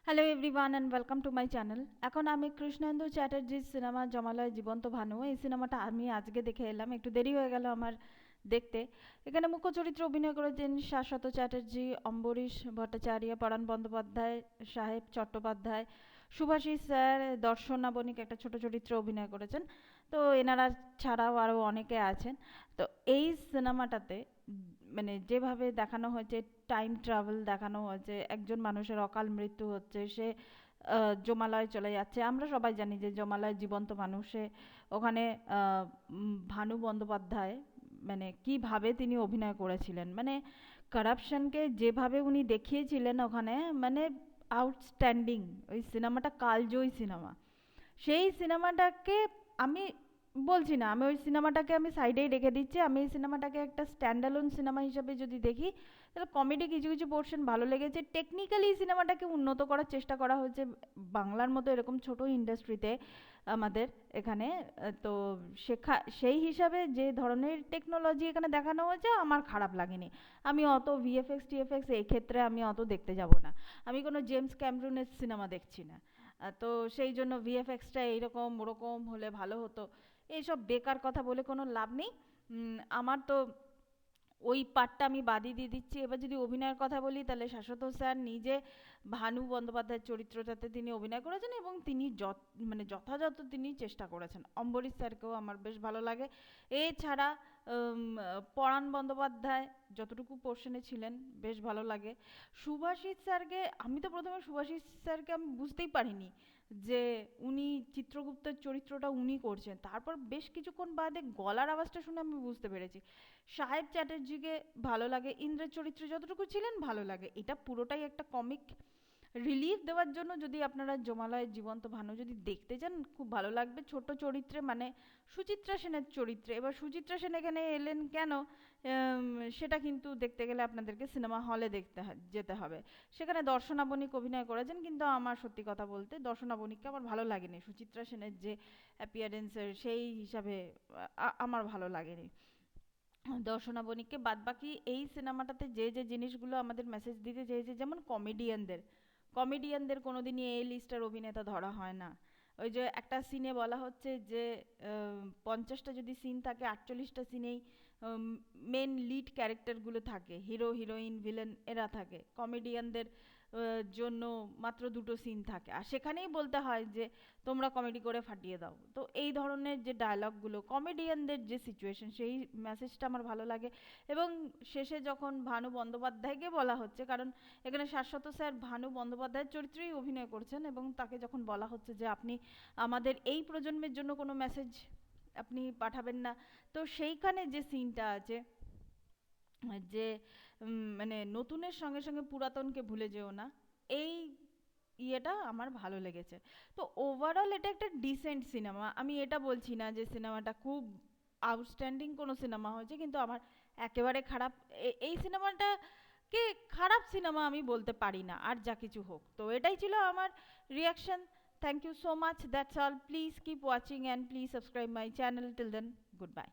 Hello everyone and welcome to my channel. এখন আমি Krishnendu চ্যাটার্জির cinema জমালয় জীবন্ত ভানু, এই সিনেমাটা আমি আজকে দেখে এলাম, একটু দেরি হয়ে গেল আমার দেখতে। এখানে মুখ্য চরিত্রে অভিনয় করেছেন শাশ্বত চ্যাটার্জি, অম্বরীশ ভট্টাচার্য, পরাণ বন্দ্যোপাধ্যায়, সাহেব চট্টোপাধ্যায়, সুভাষিস স্যার, দর্শনা বণিক একটা ছোট চরিত্রে অভিনয় করেছেন। তো এনারা ছাড়াও আরও অনেকে আছেন। তো এই সিনেমাটাতে মানে যেভাবে দেখানো হয়েছে, টাইম ট্রাভেল দেখানো হয়েছে, একজন মানুষের অকাল মৃত্যু হচ্ছে, সে জমালয়ে চলে যাচ্ছে। আমরা সবাই জানি যে জমালয় জীবন্ত মানুষে ওখানে ভানু বন্দ্যোপাধ্যায় মানে কিভাবে তিনি অভিনয় করেছিলেন, মানে কারাপশনকে যেভাবে উনি দেখিয়েছিলেন ওখানে, মানে আউটস্ট্যান্ডিং। ওই সিনেমাটা কালজয়ী সিনেমা। সেই সিনেমাটাকে আমি বলছি না, আমি ওই সিনেমাটাকে আমি সাইডেই রেখে দিচ্ছি। আমি এই সিনেমাটাকে একটা স্ট্যান্ডালোন সিনেমা হিসাবে যদি দেখি, তাহলে কমেডি কিছু কিছু পোর্শন ভালো লেগেছে। টেকনিক্যালি সিনেমাটাকে উন্নত করার চেষ্টা করা হয়েছে বাংলার মতো এরকম ছোট ইন্ডাস্ট্রিতে আমাদের এখানে। তো সেই হিসাবে যে ধরনের টেকনোলজি এখানে দেখানো হয়েছে আমার খারাপ লাগেনি। আমি অত ভিএফএক্স টিএফএক্স এই ক্ষেত্রে আমি অত দেখতে যাব না। আমি কোনো জেমস ক্যামেরুনের সিনেমা দেখছি না। তো সেই জন্য ভিএফএক্সটা এইরকম ওরকম হলে ভালো হতো, এইসব বেকার কথা বলে কোনো লাভ নেই। আমার তো ওই পার্টটা আমি বাদই দিয়ে দিচ্ছি। এবার যদি অভিনয়ের কথা বলি, তাহলে শাশ্বত স্যার নিজে ভানু বন্দ্যোপাধ্যায়ের চরিত্রটাতে তিনি অভিনয় করেছেন এবং তিনি মানে যথাযথ তিনি চেষ্টা করেছেন। অম্বরীশ স্যারকেও আমার বেশ ভালো লাগে। এছাড়া পরাণ বন্দ্যোপাধ্যায় যতটুকু পোর্শনে ছিলেন বেশ ভালো লাগে। সুভাষিস স্যারকে, আমি তো প্রথমে সুভাষিস স্যারকে আমি বুঝতেই পারিনি যে উনি চিত্রগুপ্তের চরিত্রটা উনি করছেন। তারপর বেশ কিছুক্ষণ বাদে গলার আওয়াজটা শুনে আমি বুঝতে পেরেছি। সাহেব চ্যাটার্জিকে ভালো লাগে, ইন্দ্রের চরিত্রে যতটুকু ছিলেন ভালো লাগে। এটা পুরোটাই একটা কমিক রিলিফ দেওয়ার জন্য। যদি আপনারা জমালয়ের জীবন্ত ভানু যদি দেখতে চান, খুব ভালো লাগবে। ছোট চরিত্রে, মানে সুচিত্রা সেনের চরিত্রে। এবার সুচিত্রা সেন এখানে এলেন কেন, সেটা কিন্তু দেখতে গেলে আপনাদেরকে সিনেমা হলে যেতে হবে। সেখানে দর্শনা বণিক অভিনয় করেছেন, কিন্তু আমার সত্যি কথা বলতে দর্শনা বণিককে আমার ভালো লাগেনি। সুচিত্রা সেনের যে অ্যাপিয়ারেন্সের সেই হিসাবে আমার ভালো লাগেনি দর্শনা বণিককে। বাদবাকি এই সিনেমাটাতে যে যে জিনিসগুলো আমাদের মেসেজ দিতে চেয়েছে, যেমন কমেডিয়ানদের কোনোদিনই এ লিস্টার অভিনেতা ধরা হয় না। ওই যে একটা সিনে বলা হচ্ছে যে 50টা যদি সিন থাকে, 48টা সিনেই মেন লিড ক্যারেক্টারগুলো থাকে, হিরো হিরোইন ভিলেন এরা থাকে। কমেডিয়ানদের জন্য মাত্র 2টো সিন থাকে, আর সেখানেই বলতে হয় যে তোমরা কমেডি করে ফাটিয়ে দাও। তো এই ধরনের যে ডায়লগগুলো, কমেডিয়ানদের যে সিচুয়েশন, সেই মেসেজটা আমার ভালো লাগে। এবং শেষে যখন ভানু বন্দ্যোপাধ্যায়কে বলা হচ্ছে, কারণ এখানে শাশ্বত স্যার ভানু বন্দ্যোপাধ্যায়ের চরিত্রেই অভিনয় করছেন, এবং তাকে যখন বলা হচ্ছে যে আপনি আমাদের এই প্রজন্মের জন্য কোনো মেসেজ আপনি পাঠাবেন না, তো সেইখানে যে সিনটা আছে যে মানে নতুনের সঙ্গে সঙ্গে পুরাতনকে ভুলে যেও না, এই ইয়েটা আমার ভালো লেগেছে। তো ওভারঅল এটা একটা ডিসেন্ট সিনেমা। আমি এটা বলছি না যে সিনেমাটা খুব আউটস্ট্যান্ডিং কোনো সিনেমা হয়েছে, কিন্তু আমার একেবারে খারাপ এই সিনেমাটাকে খারাপ সিনেমা আমি বলতে পারি না, আর যা কিছু হোক। তো এটাই ছিল আমার reaction. Thank you so much, that's all. Please keep watching and please subscribe my channel. Till then, good bye.